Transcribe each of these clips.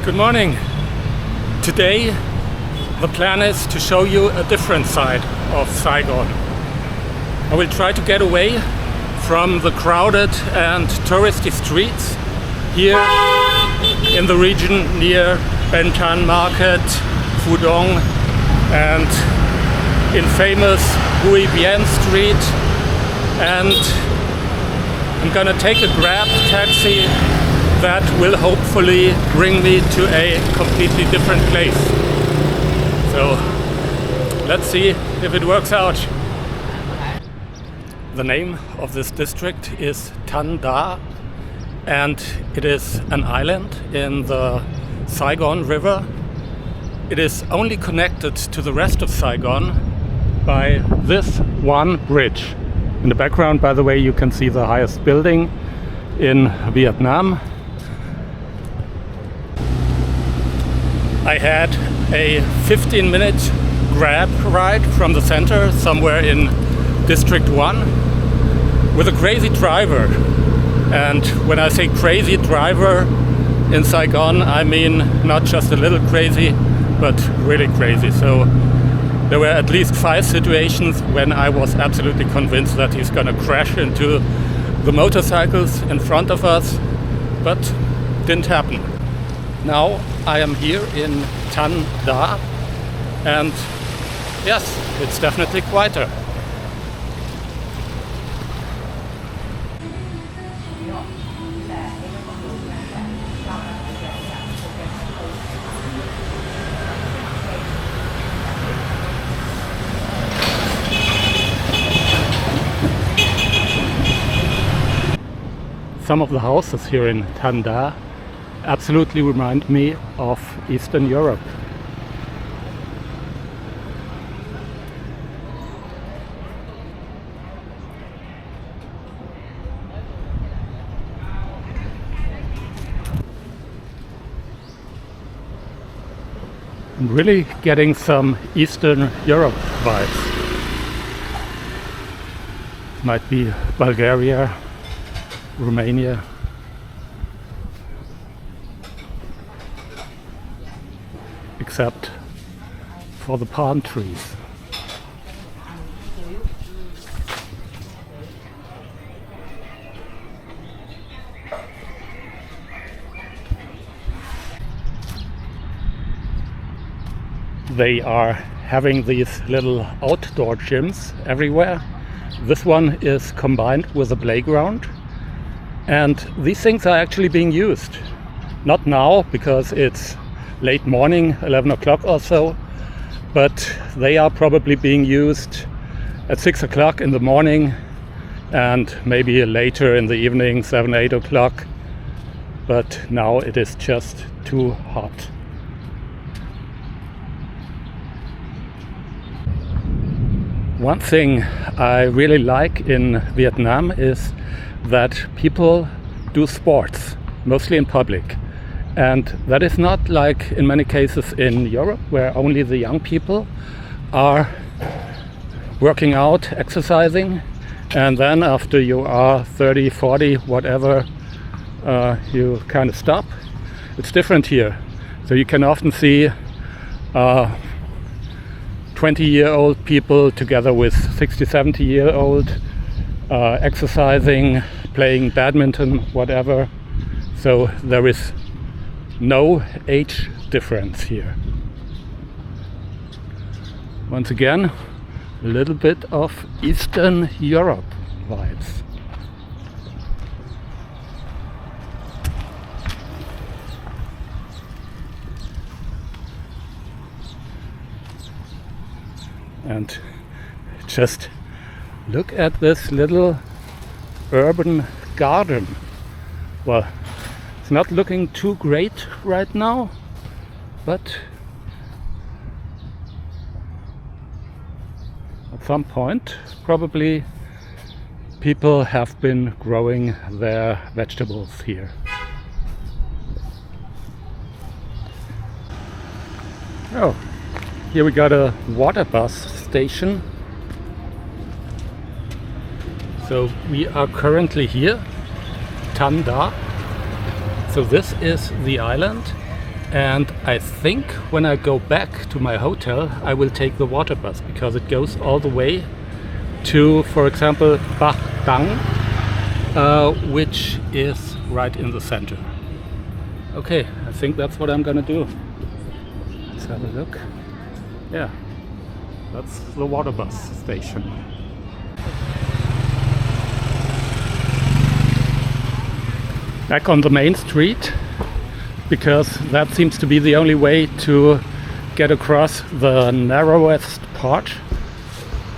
Good morning. Today the plan is to show you a different side of Saigon. I will try to get away from the crowded and touristy streets here in the region near Ben Thanh Market, Pudong and in famous Huy Bien Street, and I'm gonna take a Grab taxi that will hopefully bring me to a completely different place. So let's see if it works out. The name of this district is Thanh Đa, and it is an island in the Saigon River. It is only connected to the rest of Saigon by this one bridge. In the background, by the way, you can see the highest building in Vietnam. I had a 15-minute Grab ride from the center, somewhere in District 1, with a crazy driver. And when I say crazy driver in Saigon, I mean not just a little crazy, but really crazy. So there were at least 5 situations when I was absolutely convinced that he's gonna crash into the motorcycles in front of us, but didn't happen. Now I am here in Thanh Đa, and yes, it's definitely quieter. Some of the houses here in Thanh Đa absolutely remind me of Eastern Europe. I'm really getting some Eastern Europe vibes. Might be Bulgaria, Romania. Except for the palm trees. They are having these little outdoor gyms everywhere. This one is combined with a playground, and these things are actually being used. Not now, because it's late morning, 11 o'clock or so, but they are probably being used at 6 o'clock in the morning and maybe later in the evening, 7, 8 o'clock. But now it is just too hot. One thing I really like in Vietnam is that people do sports, mostly in public. And that is not like in many cases in Europe, where only the young people are working out, exercising, and then after you are 30, 40, whatever, you kind of stop. It's different here. So you can often see 20-year-old people together with 60, 70-year-old exercising, playing badminton, whatever. So there is no age difference here. Once again, a little bit of Eastern Europe vibes. And just look at this little urban garden. Well, it's not looking too great right now, but at some point probably people have been growing their vegetables here. Oh, here we got a water bus station. So we are currently here, Thanh Đa. So this is the island, And I think when I go back to my hotel, I will take the water bus because it goes all the way to, for example, Bach Dang, which is right in the center. Okay, I think that's what I'm gonna do. Let's have a look. Yeah, that's the water bus station. Back on the main street, because that seems to be the only way to get across the narrowest part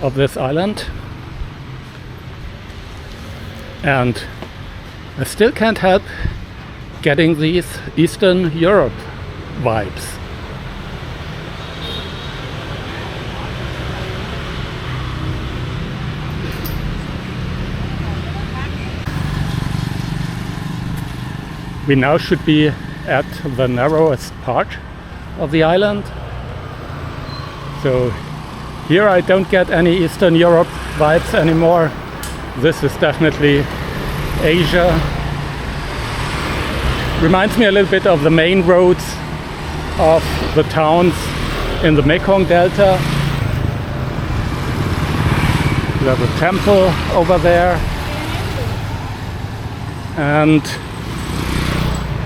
of this island. And I still can't help getting these Eastern Europe vibes. We now should be at the narrowest part of the island. So here I don't get any Eastern Europe vibes anymore. This is definitely Asia. Reminds me a little bit of the main roads of the towns in the Mekong Delta. We have a temple over there. And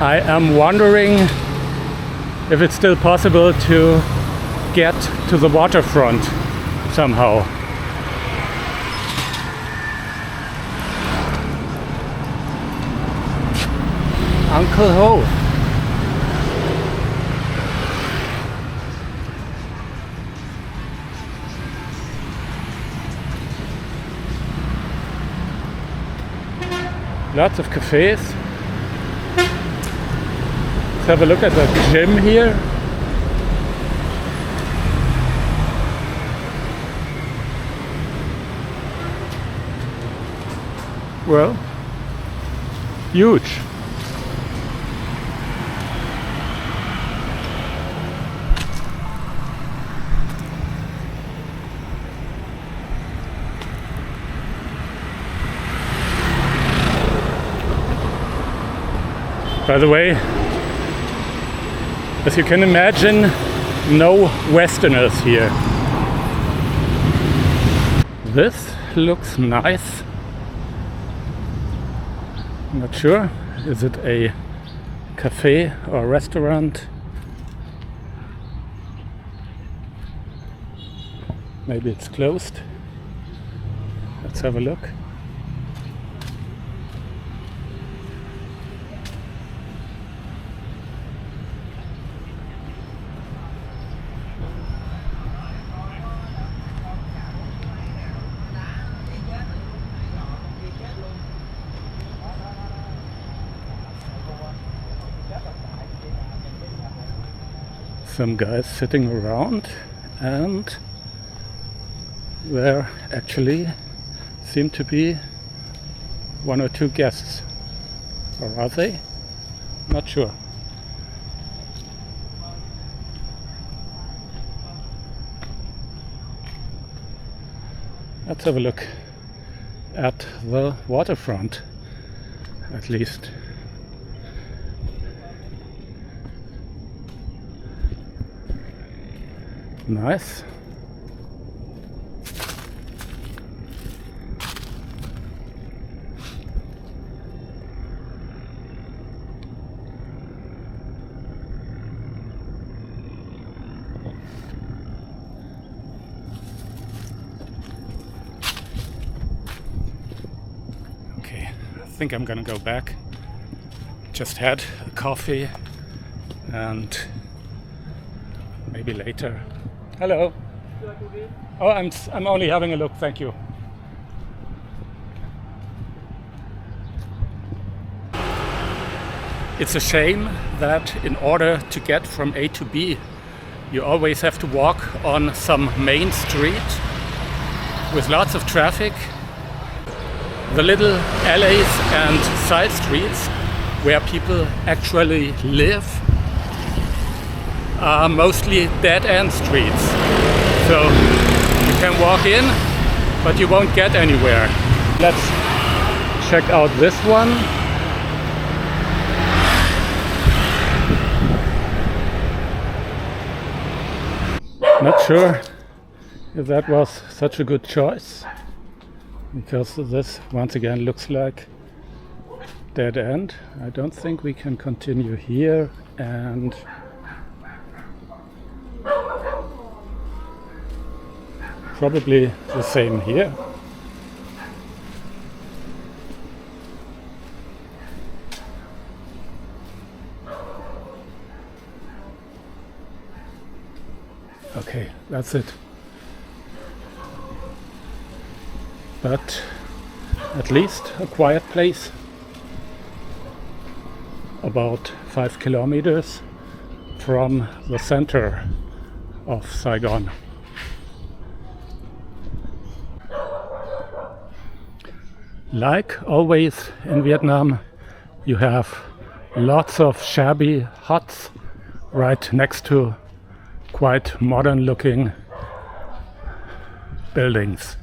I am wondering if it's still possible to get to the waterfront somehow. Uncle Ho. Lots of cafes. Let's have a look at the gym here. Well, huge. By the way, as you can imagine, no Westerners here. This looks nice. I'm not sure. Is it a cafe or restaurant? Maybe it's closed. Let's have a look. Some guys sitting around, and there actually seem to be one or two guests. Or are they? Not sure. Let's have a look at the waterfront, at least. Nice. Okay, I think I'm gonna go back. Just had a coffee and maybe later. Hello. Oh, I'm only having a look, thank you. It's a shame that in order to get from A to B, you always have to walk on some main street with lots of traffic. The little alleys and side streets where people actually live are mostly dead-end streets. So you can walk in, but you won't get anywhere. Let's check out this one. Not sure if that was such a good choice, because this once again looks like dead end. I don't think we can continue here, and probably the same here. Okay, that's it. But at least a quiet place, about 5 kilometers from the center of Saigon. Like always in Vietnam, you have lots of shabby huts right next to quite modern looking buildings.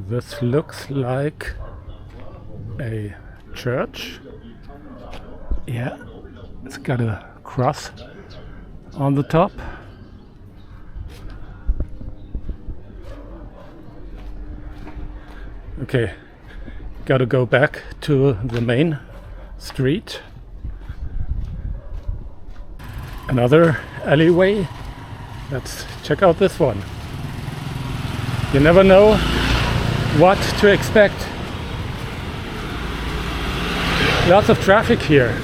This looks like a church. Yeah, it's got a cross on the top. Okay, gotta go back to the main street. Another alleyway. Let's check out this one. You never know what to expect. Lots of traffic here.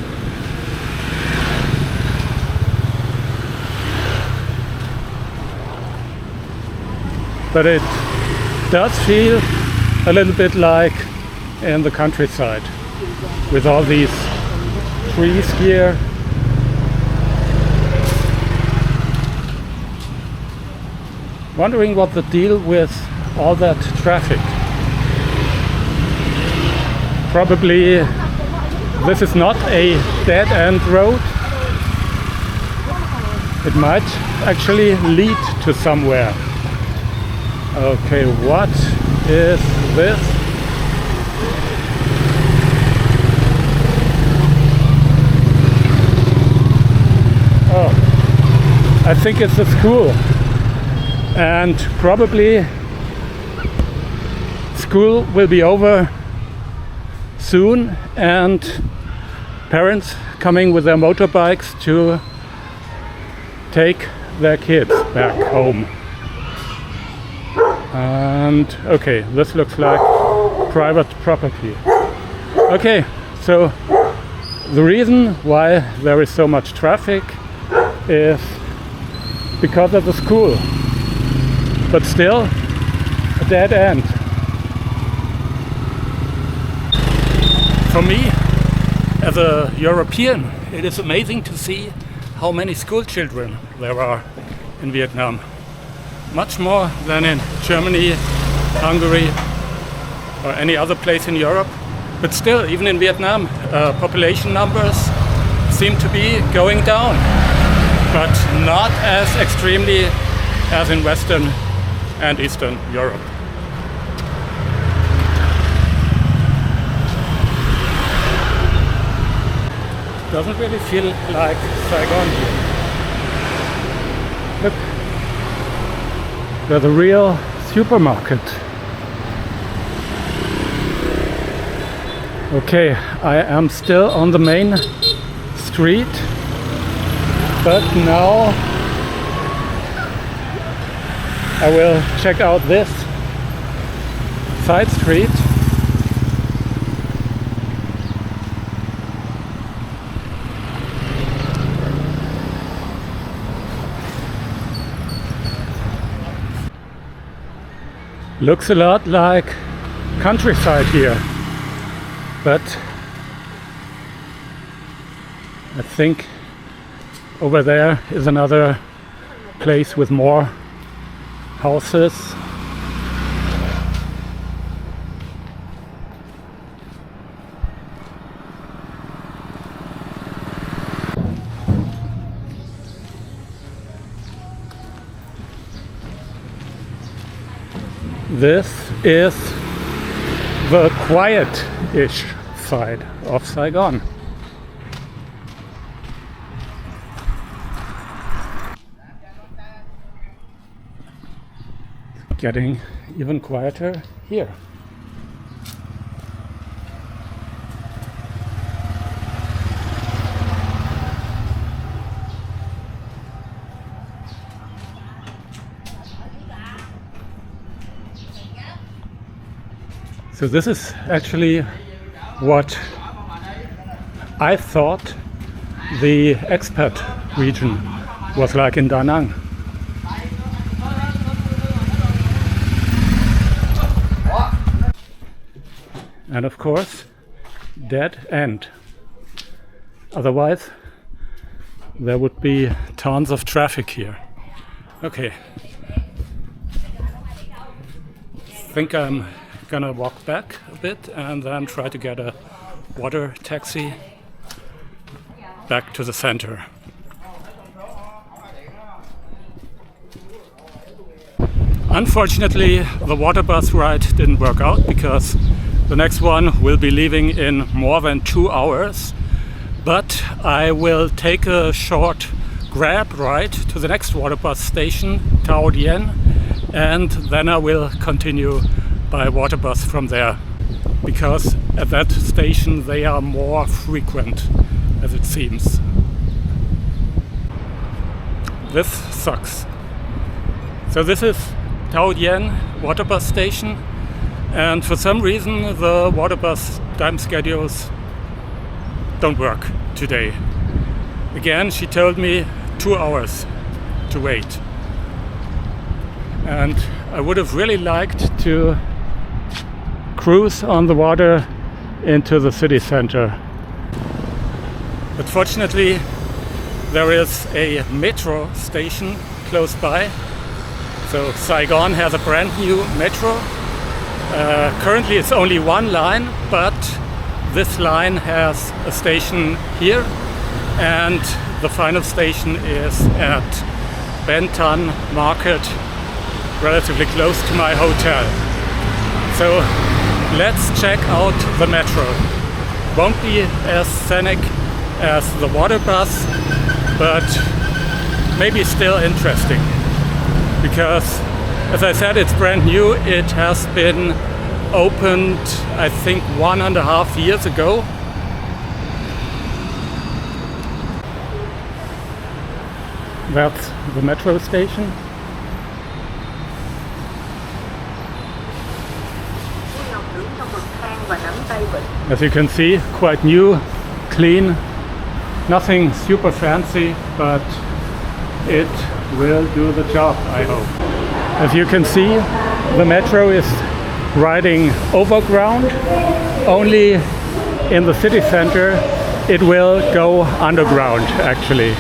But it does feel a little bit like in the countryside, with all these trees here. Wondering what the deal with all that traffic. Probably this is not a dead-end road. It might actually lead to somewhere. Okay, what is this? Oh, I think it's a school. And probably school will be over soon, and parents coming with their motorbikes to take their kids back home. And okay, this looks like private property. Okay, so the reason why there is so much traffic is because of the school, but still a dead end. For me, as a European, it is amazing to see how many school children there are in Vietnam. Much more than in Germany, Hungary, or any other place in Europe. But still, even in Vietnam, population numbers seem to be going down, but not as extremely as in Western and Eastern Europe. Doesn't really feel like Saigon here. Look, there's a real supermarket. Okay, I am still on the main street, but now I will check out this side street. Looks a lot like countryside here, but I think over there is another place with more houses. This is the quiet-ish side of Saigon. Getting even quieter here. So this is actually what I thought the expat region was like in Da Nang. And of course, dead end. Otherwise, there would be tons of traffic here. Okay. I think I'm gonna walk back a bit and then try to get a water taxi back to the center. Unfortunately, the water bus ride didn't work out because the next one will be leaving in more than 2 hours. But I will take a short Grab ride to the next water bus station, Tao Dien, and then I will continue by water bus from there, because at that station they are more frequent, as it seems. This sucks. So this is Tao Dien water bus station, and for some reason the water bus time schedules don't work today. Again, she told me 2 hours to wait, and I would have really liked to cruise on the water into the city center. But fortunately, there is a metro station close by. So Saigon has a brand new metro. Currently it's only one line, but this line has a station here, and the final station is at Ben Thanh Market, relatively close to my hotel. So let's check out the metro. Won't be as scenic as the water bus, but maybe still interesting. Because, as I said, it's brand new. It has been opened, I think, 1.5 years ago. That's the metro station. As you can see, quite new, clean, nothing super fancy, but it will do the job, I hope. As you can see, the metro is riding overground. Only in the city center it will go underground, actually.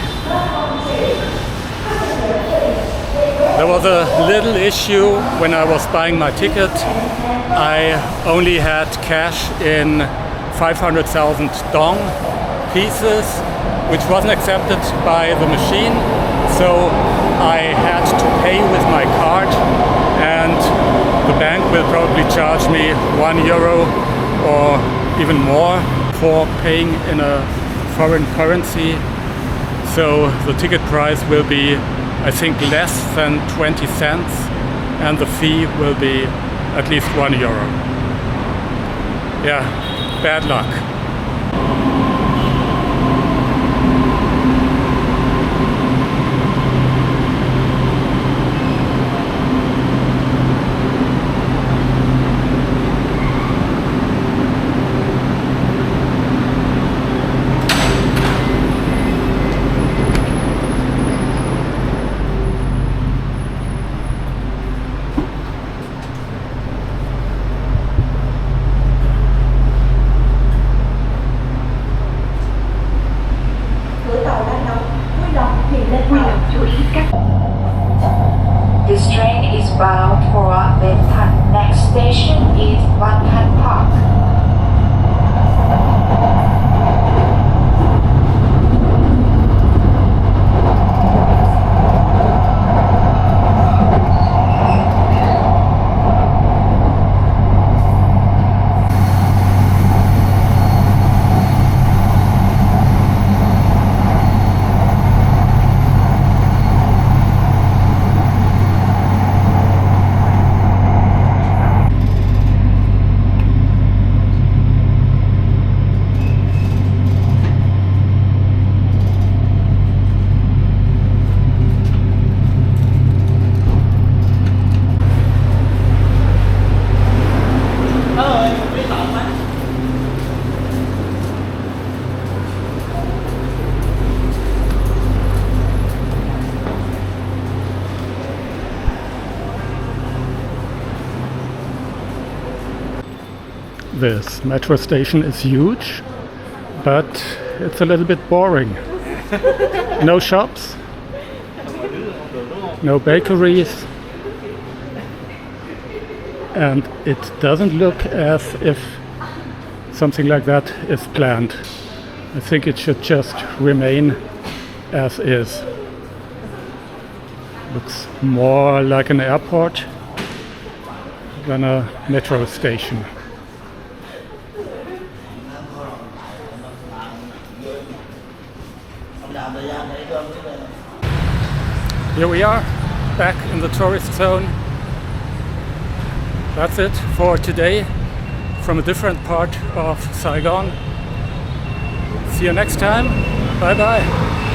There was a little issue when I was buying my ticket. I only had cash in 500,000 dong pieces, which wasn't accepted by the machine. So I had to pay with my card, and the bank will probably charge me €1 or even more for paying in a foreign currency. So the ticket price will be, I think, less than 20 cents, and the fee will be at least €1. Yeah, bad luck. This metro station is huge, but it's a little bit boring. No shops, no bakeries, and it doesn't look as if something like that is planned. I think it should just remain as is. Looks more like an airport than a metro station. Here we are, back in the tourist zone. That's it for today from a different part of Saigon. See you next time. Bye bye.